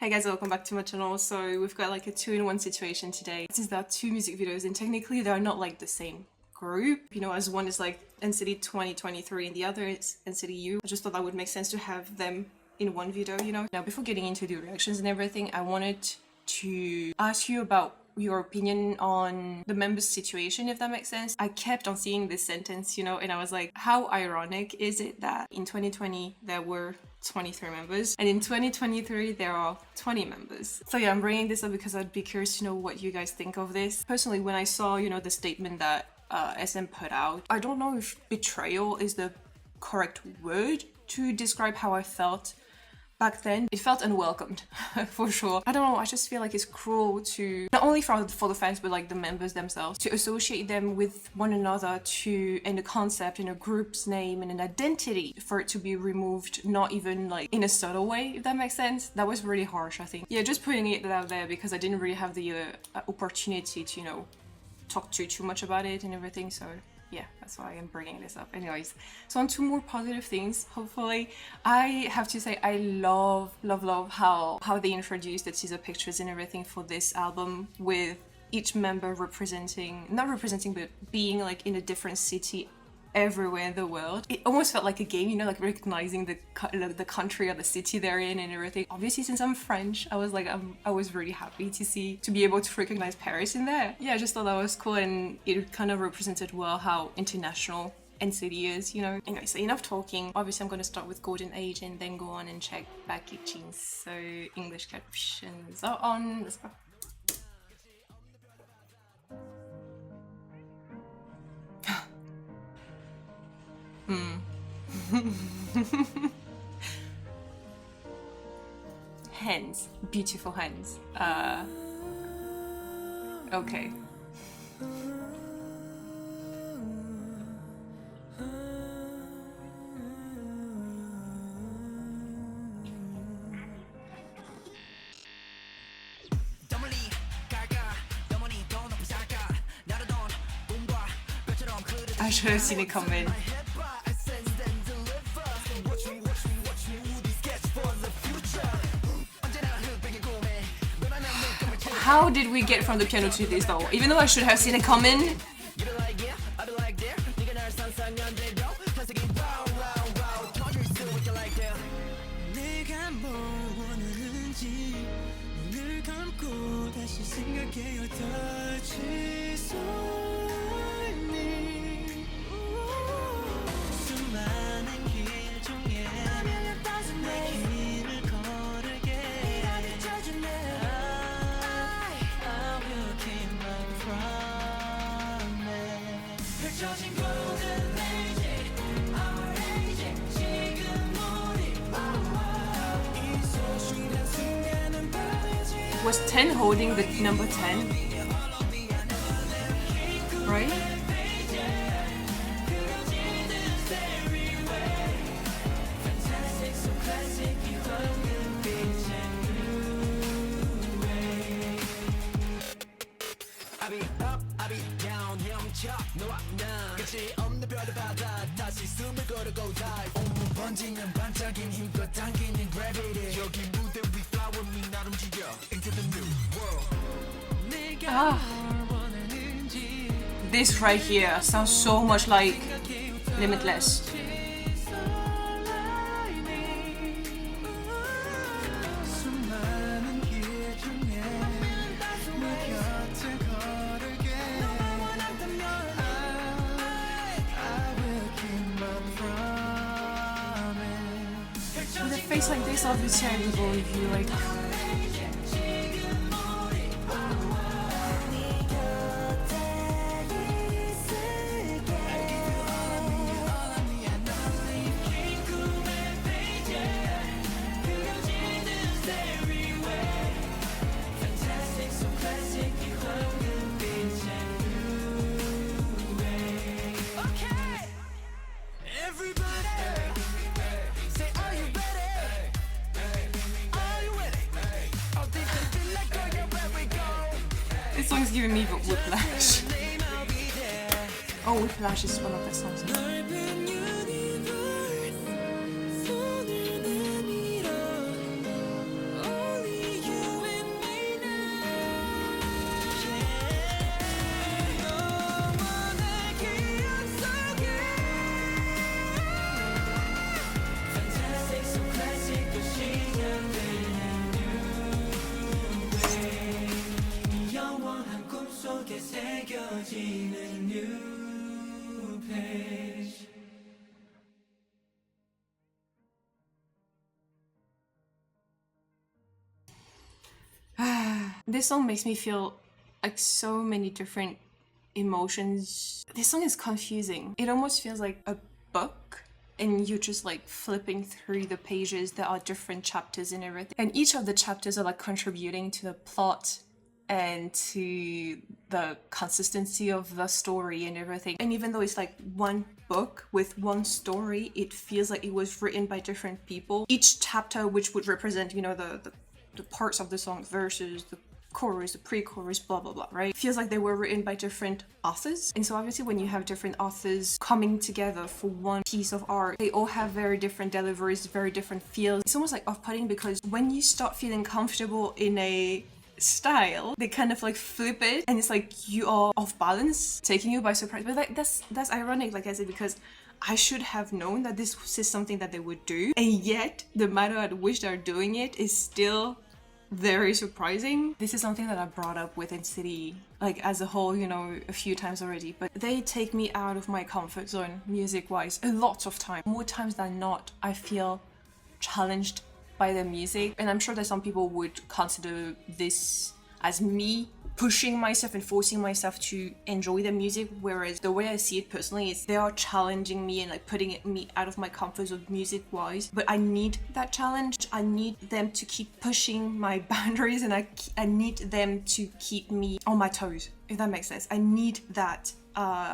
Hey guys, welcome back to my channel. So we've got like a two-in-one situation today. Since there are two music videos and technically they are not like the same group, you know, as one is like NCT 2023 and the other is NCT U. I just thought that would make sense to have them in one video, you know. Now before getting into the reactions and everything, I wanted to ask you about your opinion on the members' situation, if that makes sense. I kept on seeing this sentence, you know, and I was like, how ironic is it that in 2020 there were 23 members and in 2023 there are 20 members. So yeah, I'm bringing this up because I'd be curious to know what you guys think of this. Personally, when I saw, you know, the statement that SM put out, I don't know if betrayal is the correct word to describe how I felt back then. It felt unwelcomed for sure. I don't know, I just feel like it's cruel to, not only for the fans, but like the members themselves, to associate them with one another and a concept and a group's name and an identity for it to be removed, not even like in a subtle way, if that makes sense. That was really harsh, I think. Yeah, just putting it out there because I didn't really have the opportunity to, you know, talk too much about it and everything, so yeah, that's why I'm bringing this up. Anyways, so on to more positive things, hopefully. I have to say I love how they introduced the teaser pictures and everything for this album, with each member not representing, but being like in a different city everywhere in the world. It almost felt like a game, you know, like recognizing the country or the city they're in and everything. Obviously, since I'm French, I was like, I was really happy to be able to recognize Paris in there. Yeah, I just thought that was cool, and it kind of represented well how international NCT is, you know. Anyway, so enough talking. Obviously, I'm going to start with Golden Age and then go on and check Baggy Jeans. So English captions are on. Let's go. Hands, beautiful hands. Okay. I should have seen it coming. How did we get from the piano to this though? Even though I should have seen it coming. Was 10 holding the number 10? Right? This right here sounds so much like Limitless. With a face like this, obviously I will go review like. This song's giving me whiplash. Oh, Whiplash is one of the songs. writing a new page. This song makes me feel like so many different emotions. This song is confusing. It almost feels like a book and you're just like flipping through the pages. There are different chapters and everything. And each of the chapters are like contributing to the plot and to the consistency of the story and everything. And even though it's like one book with one story, it feels like it was written by different people. Each chapter, which would represent, you know, the parts of the song, verses, the chorus, the pre-chorus, blah blah blah, right? It feels like they were written by different authors. And so obviously when you have different authors coming together for one piece of art, they all have very different deliveries, very different feels. It's almost like off-putting because when you start feeling comfortable in a style, they kind of like flip it and it's like you are off balance, taking you by surprise. But like that's ironic, like I said, because I should have known that this is something that they would do, and yet the manner at which they're doing it is still very surprising. This is something that I brought up with NCT like as a whole, you know, a few times already, but they take me out of my comfort zone music wise a lot of time. More times than not, I feel challenged by the music, and I'm sure that some people would consider this as me pushing myself and forcing myself to enjoy the music, whereas the way I see it personally is they are challenging me and like putting me out of my comfort zone music wise. But I need that challenge. I need them to keep pushing my boundaries, and I need them to keep me on my toes, if that makes sense. I need that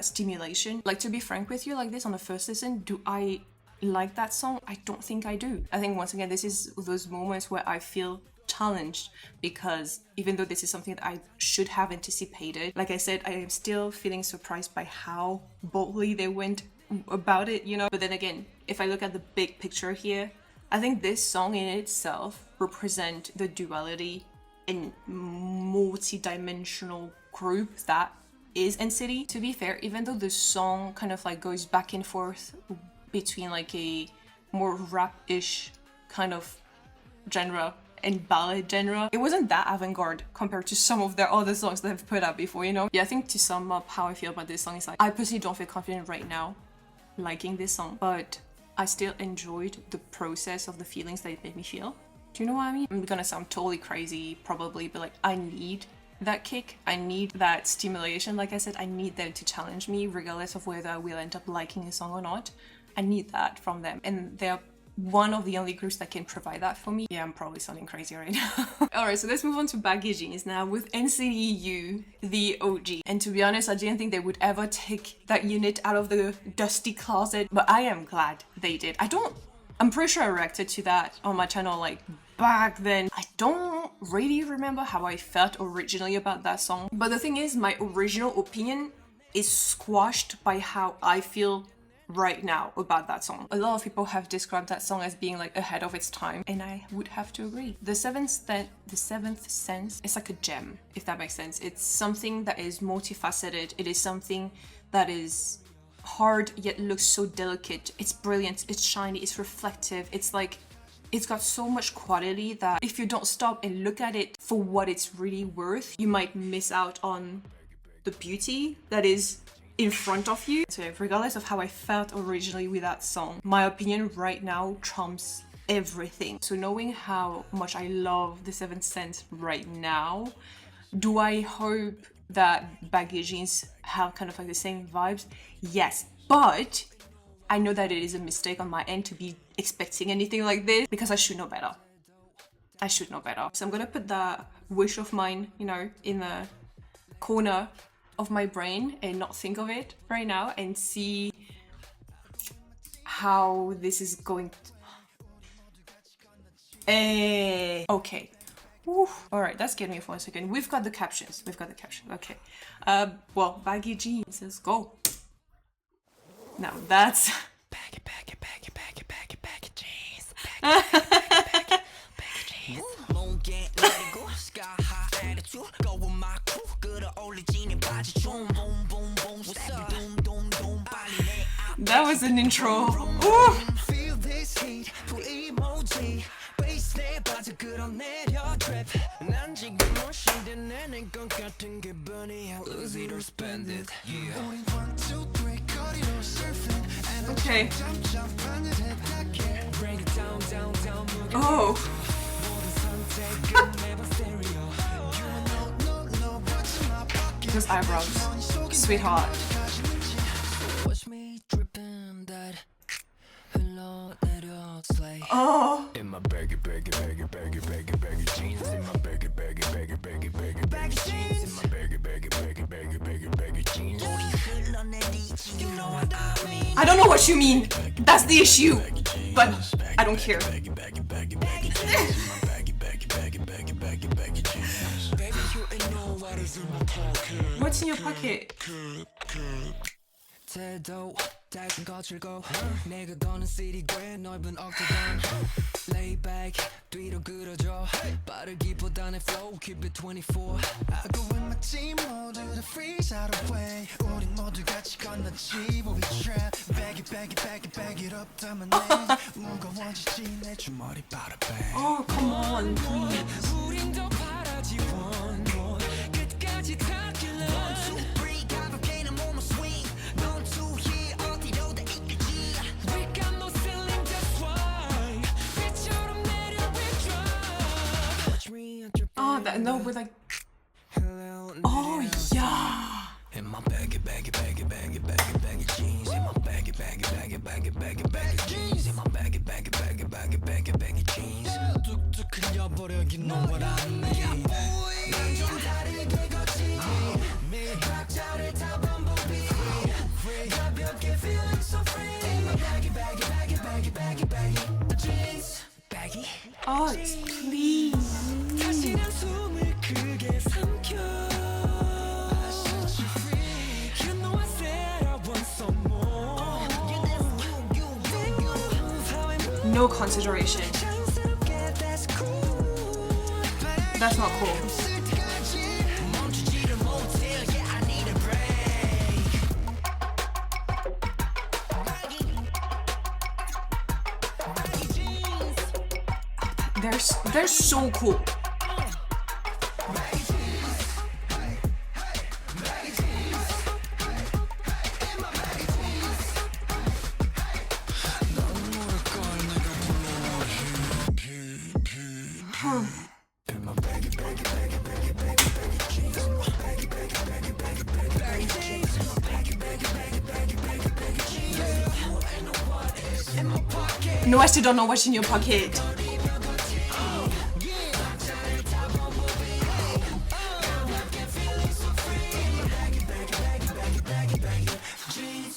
stimulation. Like, to be frank with you, like this on the first listen, do I like that song? I don't think I do. I think once again this is those moments where I feel challenged, because even though this is something that I should have anticipated, like I said, I am still feeling surprised by how boldly they went about it, you know. But then again, if I look at the big picture here, I think this song in itself represents the duality and multi-dimensional group that is NCT. To be fair, even though the song kind of like goes back and forth between like a more rap-ish kind of genre and ballad genre, it wasn't that avant-garde compared to some of their other songs that they've put out before, you know? Yeah, I think to sum up how I feel about this song is like, I personally don't feel confident right now liking this song, but I still enjoyed the process of the feelings that it made me feel. Do you know what I mean? I'm gonna sound totally crazy probably, but like I need that kick, I need that stimulation. Like I said, I need them to challenge me regardless of whether I will end up liking a song or not. I need that from them, and they're one of the only groups that can provide that for me. Yeah, I'm probably sounding crazy right now. Alright, so let's move on to Baggy Jeans now with NCT U, the OG. And to be honest, I didn't think they would ever take that unit out of the dusty closet, but I am glad they did. I'm pretty sure I reacted to that on my channel like back then. I don't really remember how I felt originally about that song, but the thing is, my original opinion is squashed by how I feel right now about that song. A lot of people have described that song as being like ahead of its time, and I would have to agree. The seventh sense is like a gem, if that makes sense. It's something that is multifaceted. It is something that is hard yet looks so delicate. It's brilliant, it's shiny, it's reflective. It's like, it's got so much quality that if you don't stop and look at it for what it's really worth, you might miss out on the beauty that is in front of you. So regardless of how I felt originally with that song, my opinion right now trumps everything. So knowing how much I love the seventh sense right now, do I hope that Baggy Jeans have kind of like the same vibes? Yes, but I know that it is a mistake on my end to be expecting anything like this, because I should know better. I should know better. So I'm gonna put that wish of mine, you know, in the corner of my brain and not think of it right now, and see how this is going to... okay. All right, that scared me for a second. We've got the captions. Okay. Well, Baggy Jeans, let's go. Now that's baggy jeans. Baggy jeans. That was an intro. Ooh. Okay. Oh. Those eyebrows. Sweetheart. Oh. In my baggy jeans, in my baggy jeans, in my baggy jeans. I don't know what you mean. That's the issue. But I don't care. What's in your pocket? 태도 달콤 거칠고 내가 거는 CD괴 넓은 octagon lay back 뒤로 그려줘 빠르기보다는 flow keep it 24 I go with my team 모두 다 freeze out of way 우린 모두 같이 건너지 we trap baggy it up 담아내 무거워지지 내 주머니 바로 bang Oh, come on, please. 우린 더 바라지 one more 끝까지 닿길래 1, 2, 3 가볍게는 몸을 swing Don't you hear 어디로 다 이끄지 We got no ceiling that's why 빛처럼 내려 we drop Watch me at your Oh, that no, but like. Oh yeah. In my baggy jeans In my baggy jeans In my baggy jeans 뚝뚝 흘려버려 you know what I mean 난 좀 다르게 거치니 각자를 다 반복이 가볍게 feeling so free In my baggy jeans Baggy Oh, please. 다시 난 숨을 크게 삼켜 No consideration. That's not cool. They're so cool. No, I still don't know what's in your pocket.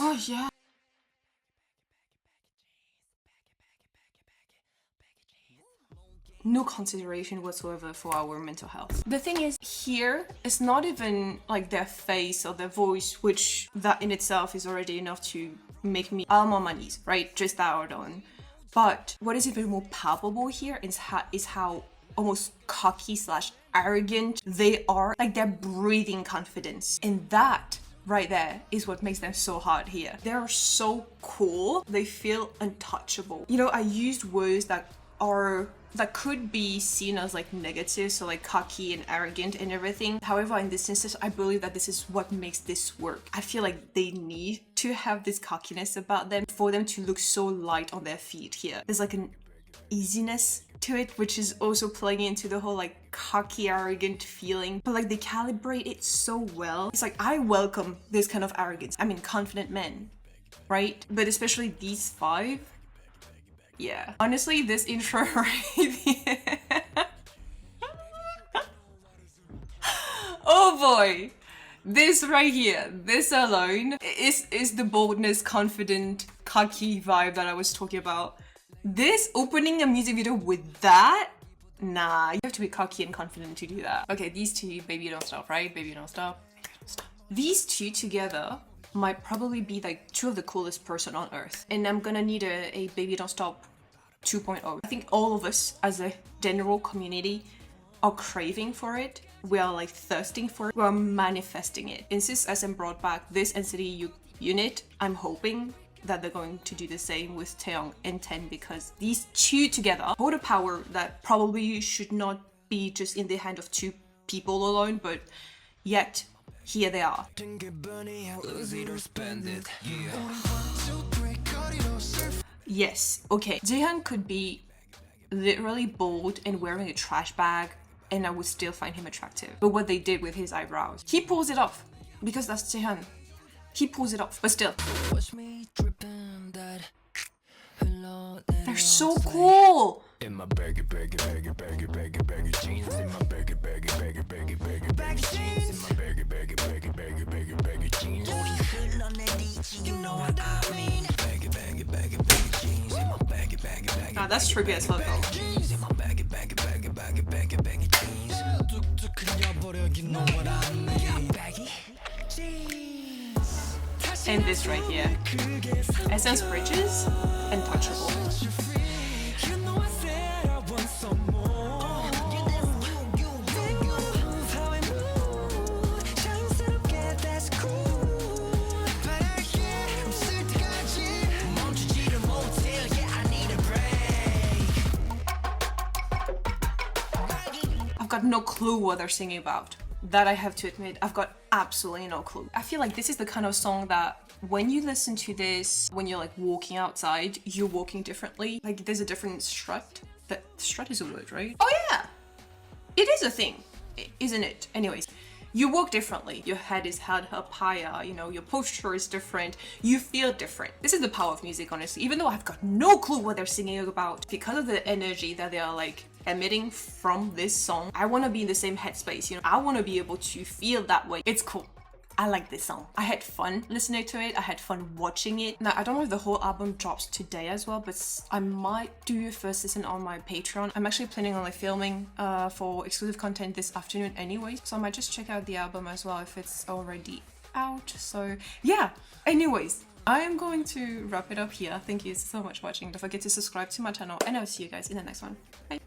Oh yeah. No consideration whatsoever for our mental health. The thing is, here, it's not even like their face or their voice, which that in itself is already enough to make me I'm on my knees, right? Just that alone. But what is even more palpable here is how almost cocky / arrogant they are. Like they're breathing confidence. And that right there is what makes them so hard here. They're so cool. They feel untouchable. You know, I used words that could be seen as like negative, so like cocky and arrogant and everything. However, in this instance, I believe that this is what makes this work. I feel like they need to have this cockiness about them for them to look so light on their feet here. There's like an easiness to it, which is also playing into the whole like cocky, arrogant feeling. But like they calibrate it so well. It's like I welcome this kind of arrogance. I mean, confident men, right? But especially these 5. Yeah, honestly, this intro right here. Oh boy, this right here, this alone is the boldness, confident, cocky vibe that I was talking about. This opening a music video with that, nah, you have to be cocky and confident to do that. Okay, these two, Baby Don't Stop, right? Baby Don't Stop, Baby Don't Stop. These two together might probably be like 2 of the coolest person on earth. And I'm gonna need a Baby Don't Stop 2.0. I think all of us as a general community are craving for it. We are like thirsting for it. We are manifesting it. And since SM brought back this NCT unit, I'm hoping that they're going to do the same with Taeyong and 10, because these two together hold a power that probably should not be just in the hand of two people alone, but yet here they are. Yes, okay. Jaehyun could be literally bald and wearing a trash bag and I would still find him attractive. But what they did with his eyebrows, he pulls it off because that's Jaehyun. He pulls it off, but still. They're so cool. In my baggy jeans, in my baggy jeans, in my baggy jeans. You know what I mean? Baggy jeans, in my baggy Ah, that's trippy as fuck though. jeans, in my baggy jeans. You know what I mean? Baggy jeans. And this right here. Essence Bridges, Untouchable. I've got no clue what they're singing about. That I have to admit, I've got absolutely no clue. I feel like this is the kind of song that when you listen to this, when you're like walking outside, you're walking differently. Like there's a different strut. That strut is a word, right? Oh yeah! It is a thing, isn't it? Anyways, you walk differently. Your head is held up higher, you know, your posture is different. You feel different. This is the power of music, honestly. Even though I've got no clue what they're singing about, because of the energy that they are like emitting from this song, I want to be in the same headspace, you know. I want to be able to feel that way. It's cool. I like this song. I had fun listening to it. I had fun watching it. Now, I don't know if the whole album drops today as well, but I might do a first listen on my Patreon. I'm actually planning on like filming for exclusive content this afternoon anyway, so I might just check out the album as well if it's already out. So yeah, anyways, I am going to wrap it up here. Thank you so much for watching. Don't forget to subscribe to my channel and I'll see you guys in the next one. Bye.